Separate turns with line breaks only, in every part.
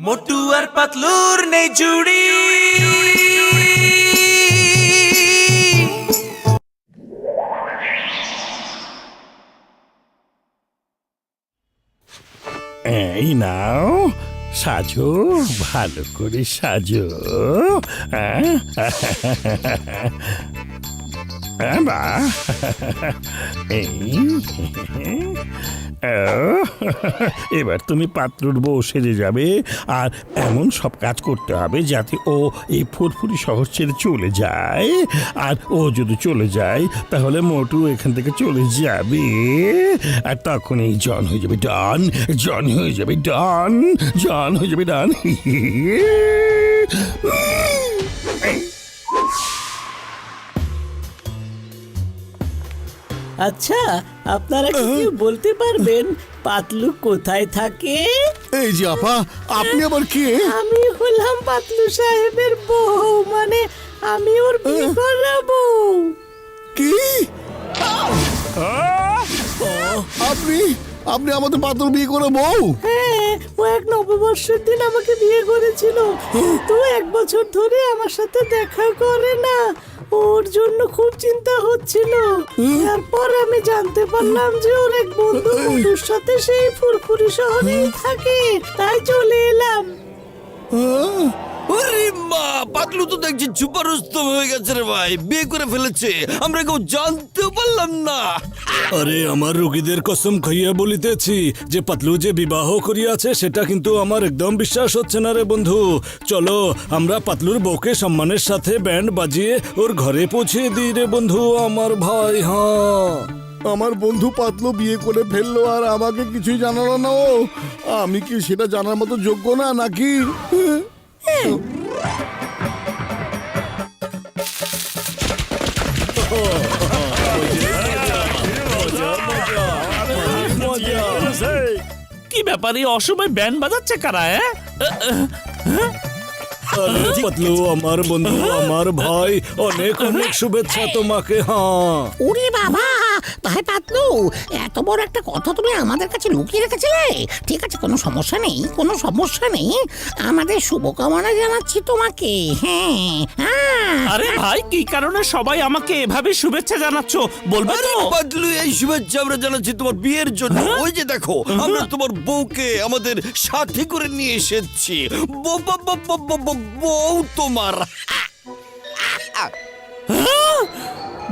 মোটু আর পাতলুর নেই জুড়ি।
এই নাও, সাজো, ভালো করে সাজো। বাহ, এবার তুমি পাত্রর বউ সেজে যাবে, আর এমন সব কাজ করতে হবে যাতে ও এই ফুরফুরি শহর ছেড়ে চলে যায়। আর ও যদি চলে যায় তাহলে মোটু এখান থেকে চলে যাবে, আর তখন এই জন হয়ে যাবে ডন, জন হয়ে যাবে ডন, জন হয়ে যাবে ডন।
আচ্ছা, আপনারা কি কেউ বলতে পারবেন পাতলু কোথায় থাকে?
এই যে আপা, আপনি আবার কে?
আমি হলাম পাতলু সাহেবের বউ, মানে আমি ওর বিয়ে করাবো।
কি? আপনি আপনি আমাদের পাতল বিয়ে করে বউ?
হ্যাঁ, ও এক নববর্ষের দিন আমাকে বিয়ে করেছিল, কিন্তু 1 বছর ধরে আমার সাথে দেখা করে না। ওর জন্য খুব চিন্তা হচ্ছিল। তারপর আমি জানতে পারলাম যে ওর এক বন্ধু মোটুর সাথে সেই ফুরফুরি শহরেই থাকে, তাই চলে এলাম।
ওরে মা, পাতলু তো দেখছি সুপারস্টার হয়ে গেছে রে ভাই, বিয়ে করে ফেলেছে, আমরা কেউ জানতেও পারলাম না।
আরে আমার রোগীদের কসম খাইয়া বলিতেছি যে পাতলু যে বিবাহ করিয়াছে সেটা কিন্তু আমার একদম বিশ্বাস হচ্ছে না রে বন্ধু। চলো আমরা পাতলুর বউকে সম্মানের সাথে ব্যান্ড বাজিয়ে ওর ঘরে পৌঁছে দিই রে বন্ধু, আমার ভাই। হ্যাঁ,
আমার বন্ধু পাতলু বিয়ে করে ফেললো আর আমাকে কিছুই জানালো না। ও, আমি কি সেটা জানার মতো যোগ্য না নাকি?
কি ব্যাপার, এই অসময় ব্যান্ড বাজাচ্ছে কারা?
পাতলু আমার বন্ধু, আমার ভাই, অনেক অনেক শুভেচ্ছা তোমাকে। হ্যাঁ,
ওরে বাবা, তাই পাতলু, এত বড় একটা কথা তুমি আমাদের কাছে লুকিয়ে রেখেছিলে? ঠিক আছে, কোনো সমস্যা নেই, কোনো সমস্যা নেই, আমাদের শুভকামনা জানাচ্ছি তোমাকে। হ্যাঁ,
আরে ভাই, কি কারণে সবাই আমাকে এভাবে শুভেচ্ছা জানাচ্ছ বলবে
আরে
তো?
পাতলু, এই শুভেচ্ছা আমরা জানাচ্ছি তোমার বিয়ের জন্য। ওই যে দেখো, আমরা তোমার বউকে আমাদের সাথে করে নিয়ে এসেছি। বউ তোমার।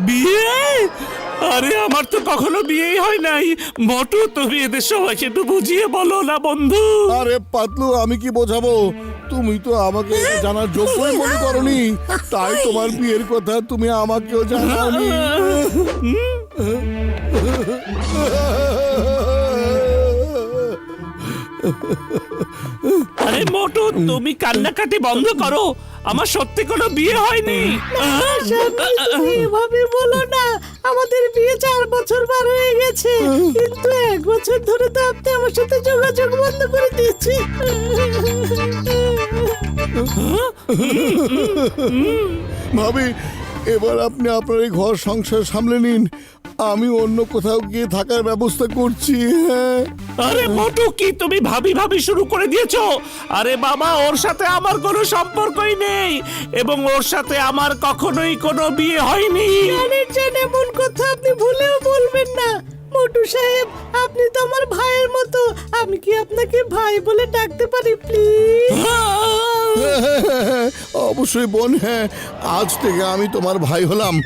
বিয়ে? আরে আমার তো কখনো বিয়েই হয় নাই। মোটু, তুমি এদের সবাইকে একটু বুঝিয়ে বলো না বন্ধু।
আরে পাতলু, আমি কি বোঝাবো? তুমি তো আমাকে এটা জানার যোগ্যই মনে করনি, তাই তোমার বিয়ের কথা তুমি আমাকেও জানাওনি।
আরে মোটু, তুমি কান্নাকাটি বন্ধ করো, আমার সত্যি কোনো বিয়ে হয়নি।
স্বামী, তুমি এভাবে বলো না, আমাদের বিয়ে 4 বছর পার হয়ে গেছে, কিন্তু 1 বছর ধরে তো আপনি আমার সাথে যোগাযোগ বন্ধ করে দিয়েছি।
ভাবি, এবার আপনি আপনার এই ঘর সংসার সামলে নিন, আমি অন্য কোথাও গিয়ে থাকার ব্যবস্থা করছি। হ্যাঁ,
আরে মোটু, কি তুমি ভাবি ভাবি শুরু করে দিয়েছো? আরে বাবা, ওর সাথে আমার কোনো সম্পর্কই নেই, এবং ওর সাথে আমার কখনোই কোনো বিয়ে হয়নি।
জানেন, এমন কথা আপনি ভুলেও বলবেন না। মোটু সাহেব, আপনি তো আমার ভাইয়ের মতো, আমি কি আপনাকে ভাই বলে ডাকতে পারি প্লিজ?
অবশ্যই বোন। হ্যাঁ, আজ থেকে আমি তোমার ভাই হলাম।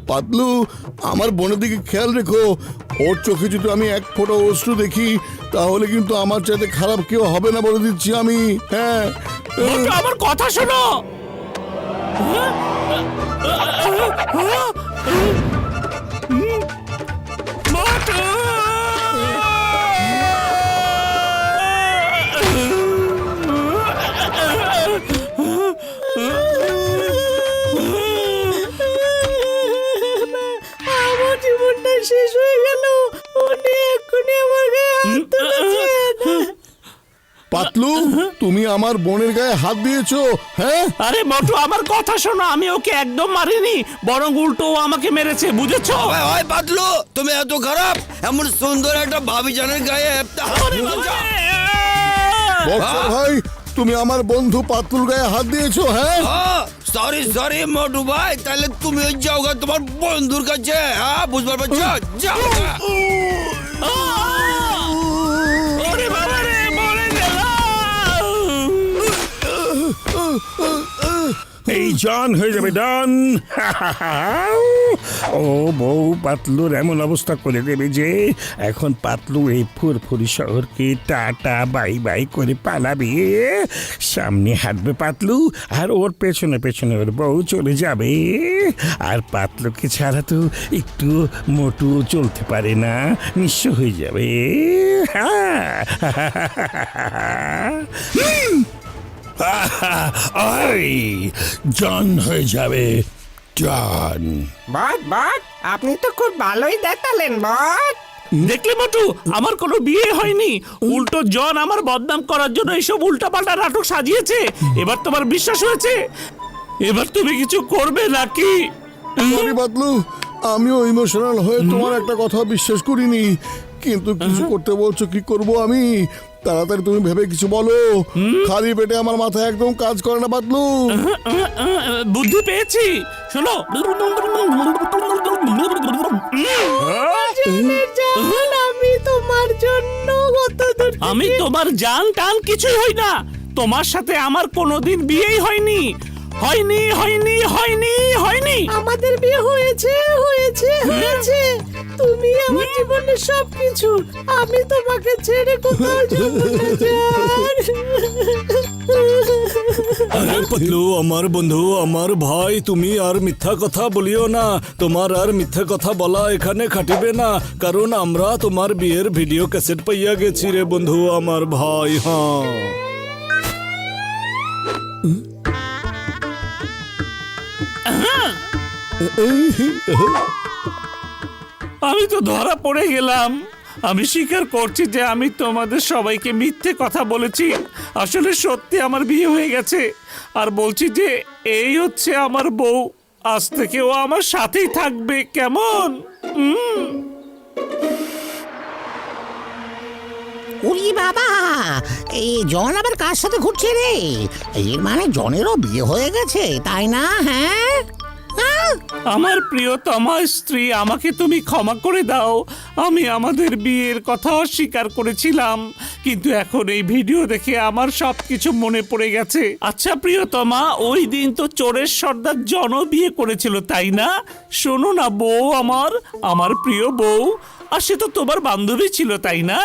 পাতলু, আমার বোনের দিকে খেয়াল রেখো, ওর চোখে যদি আমি 1 ফোঁটা অশ্রু দেখি তাহলে কিন্তু আমার চাইতে খারাপ কেউ হবে না, বলে দিচ্ছি আমি। হ্যাঁ,
মোটু, আমার কথা শোনো। মোটু!
আমার জীবনটা শেষ হয়ে গেল, উনি এক্ষুনি আমার গায়ে হাত তুলেছেন।
পাতলু, তুমি আমার বোনের গায়ে হাত দিয়েছো? হ্যাঁ,
আরে মোটু, আমার কথা শোনো, আমি ওকে একদম মারিনি, বরং উল্টো ও আমাকে মেরেছে, বুঝেছো?
ওই পাতলু, তুমি এত খারাপ? এমন সুন্দর একটা ভাবি জানের গায়ে
বৎসর ভাই, তুমি আমার বন্ধু পাতলুর গায়ে হাত দিয়েছো, হ্যাঁ?
সরি সরি মোটু ভাই, তাহলে তুমি ওই যাও গা তোমার বন্ধুর কাছে, হ্যাঁ বুঝবার পারছো? যাও গা।
ওরে বাবা রে, মরে গেলাম। এই জন হয়ে যাবে ডন। ও বউ পাতলুর এমন অবস্থা করে দেবে যে এখন পাতলু এই ফুরফুরি শহরকে টাটা বাই বাই করে পালাবে। সামনে হাঁটবে পাতলু আর ওর পেছনে পেছনে ওর বউ চলে যাবে। আর পাতলুকে ছাড়া তো একটু মোটু চলতে পারে না, নিঃস্ব হয়ে যাবে। ওই জন হয়ে যাবে, জন।
বাট বাট, আপনি তো খুব ভালোই দেখালেন বাট।
দেখলে মোটু, আমার কোনো বিয়ে হয়নি, উল্টো জন আমার বদনাম করার জন্য এইসব উল্টাপাল্টা নাটক সাজিয়েছে। এবার তোমার বিশ্বাস হয়েছে? এবার তুমি কিছু করবে নাকি?
সরি পাতলু, আমিও ইমোশনাল হয়ে তোমার একটা কথা বিশ্বাস করিনি, কিন্তু কিছু করতে বলছো, কি করব আমি? তাড়াতাড়ি তুমি ভেবে কিছু বলো। খালি পেটে আমার মাথা একদম কাজ করে না পাতলু।
বুদ্ধি পেয়েছি, শোনো।
আমি তোমার জন্য কত দূর
আমি তোমার জান টান কিছুই হই না। তোমার সাথে আমার কোনোদিন বিয়েই হয়নি, হয়নি হয়নি হয়নি হয়নি।
আমাদের বিয়ে হয়েছে হয়েছে হয়েছে। তুমি আমার জীবনের সবকিছু, আমি তোমাকে ছেড়ে কোথাও যাব না জান।
আরে পাতলু, আমার বন্ধু, আমার ভাই, তুমি আর মিথ্যা কথা বলিও না। তোমার আর মিথ্যা কথা বলা এখানে খাটিবে না, কারণ আমরা তোমার বিয়ের ভিডিও ক্যাসেট পাইয়া গেছি রে বন্ধু, আমার ভাই। হ্যাঁ,
আমি তো ধরা পড়ে গেলাম। আমি স্বীকার করছি যে আমি তোমাদের সবাইকে মিথ্যে কথা বলেছি। আসলে সত্যি আমার বিয়ে হয়ে গেছে। আর বলছি যে এই হচ্ছে আমার বউ, আজ থেকে ও আমার সাথেই থাকবে, কেমন?
উরি বাবা, এই জন আবার কার সাথে ঘুরছে রে? এর মানে জনেরও বিয়ে হয়ে গেছে, তাই না? হ্যাঁ,
আমার প্রিয়তমা স্ত্রী, আমাকে তুমি ক্ষমা করে দাও। আমি আমাদের বিয়ের কথা অস্বীকার করেছিলাম, কিন্তু এখন এই ভিডিও দেখে আমার সবকিছু মনে পড়ে গেছে। আচ্ছা প্রিয়তমা, ওই দিন তো চোরের সর্দার জন বিয়ে করেছিল, তাই না? শোনো না বউ, আমার প্রিয় বউ, আর সে তো তোমার বান্ধবী ছিল, তাই না?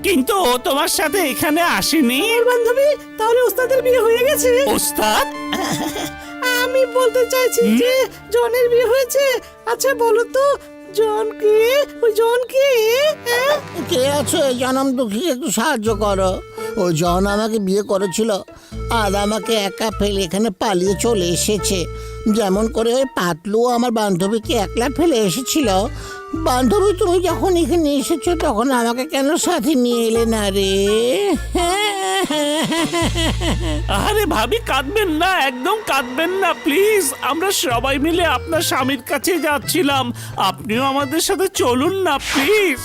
কিন্তু ও তোমার সাথে এখানে আসেনি।
বান্ধবী, তাহলে ওস্তাদের বিয়ে হয়ে গেছে?
ওস্তাদ?
আমি বলতে চাইছি যে জনের বিয়ে হয়েছে। আচ্ছা বলো তো, জন কে? ওই জন কে? হ্যাঁ?
কে আছে জনম দুঃখী, একটু সাহায্য করো। ওই জন আমাকে বিয়ে করেছিল আর আমাকে একা ফেলে এখানে পালিয়ে চলে এসেছে। যেমন করে ওই পাতলু আমার বান্ধবীকে একলা ফেলে এসেছিল। বান্ধবী, তুমি যখন এখানে এসেছো তখন আমাকে কেন সাথে নিয়ে এলে না রে?
আরে ভাবি, কাঁদবেন না, একদম কাঁদবেন না প্লিজ। আমরা সবাই মিলে আপনার স্বামীর কাছে যাচ্ছিলাম, আপনিও আমাদের সাথে চলুন না প্লিজ।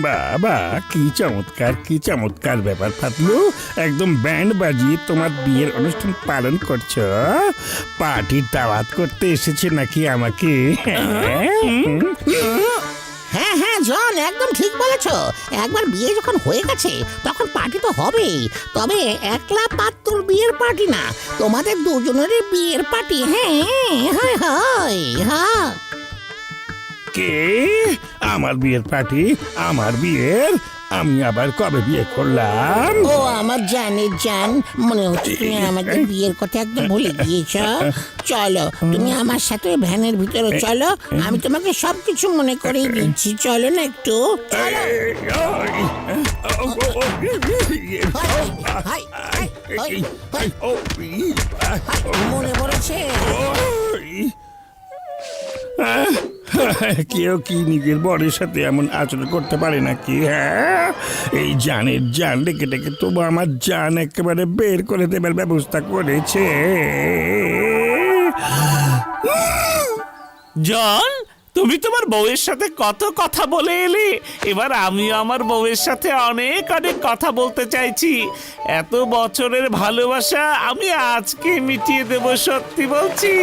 বাবা, কি চমৎকার, কি চমৎকার ব্যাপার পাতলু। একদম ব্যান্ড বাজিয়ে তোমার বিয়ের অনুষ্ঠান পালন করছো। পার্টির দাওয়াত করতে এসেছে নাকি আমাকে?
হ্যাঁ হ্যাঁ জন, একদম ঠিক বলেছো। একবার বিয়ে যখন হয়ে গেছে তখন পার্টি তো হবেই। তবে একলা পাত্তুর বিয়ের পার্টি না, তোমাদের দুজনেরই বিয়ের পার্টি। হ্যাঁ, হয় হয়, হ্যাঁ।
কে? আমার বিয়ের পার্টি? আমার বিয়ের? আমি আবার কবে বিয়ে করলাম?
ও আমার জানের জান, মনে হচ্ছে তুমি আমাদের বিয়ের কথা একদম ভুলে গিয়েছ। চলো, তুমি আমার সাথে ভ্যানের ভিতরে চলো, আমি তোমাকে সবকিছু মনে করে দিচ্ছি। চলো না একটু, চলো। হাই, হাই, হাই, হাই, মনে পড়েছে?
কেউ কি নিজের বরের সাথে এমন আচরণ করতে পারে নাকি? হ্যাঁ, এই জানের জান ডেকে ডেকে তবু আমার জান একেবারে বের করে দেবার ব্যবস্থা করেছে।
জন, তুমি তোমার বউয়ের সাথে কত কথা বলে এলে, এবার আমিও আমার বউয়ের সাথে অনেক অনেক কথা বলতে চাইছি। এত বছরের ভালোবাসা আমি আজকে মিটিয়ে দেব, সত্যি বলছি।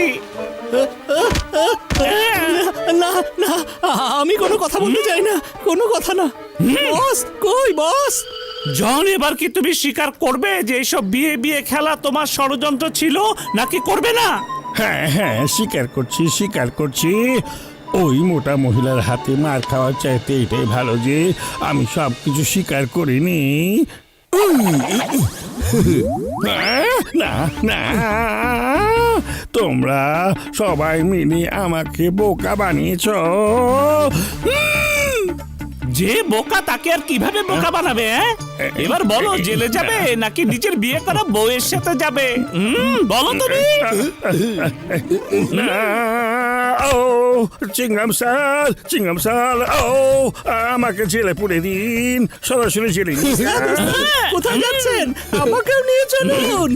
না না, আমি কোনো কথা বলতে চাই না, কোনো কথা না। বস কই বস?
জন, এবার কি তুমি স্বীকার করবে যে এইসব বিয়ে বিয়ে খেলা তোমার ষড়যন্ত্র ছিল, নাকি করবে না?
হ্যাঁ হ্যাঁ, স্বীকার করছি। ওই মোটা মহিলার হাতে মার খাওয়ার চাইতে এটাই ভালো যে আমি সব কিছু স্বীকার করিনি। না না, তোমরা সবাই মিলে আমাকে বোকা বানিয়েছ।
যে বোকা তাকে আর কিভাবে বোকা বানাবে? এবার বলো, জেলে যাবে নাকি নিজের বিয়ে করা বউয়ের সাথে যাবে? বলো তুমি।
না, ও চিংগাম স্যার, ও আমাকে জেলে পুরে দিন, সরাসরি জেলে দিন।
কোথায় যাচ্ছেন? আমাকেও নিয়ে চলুন।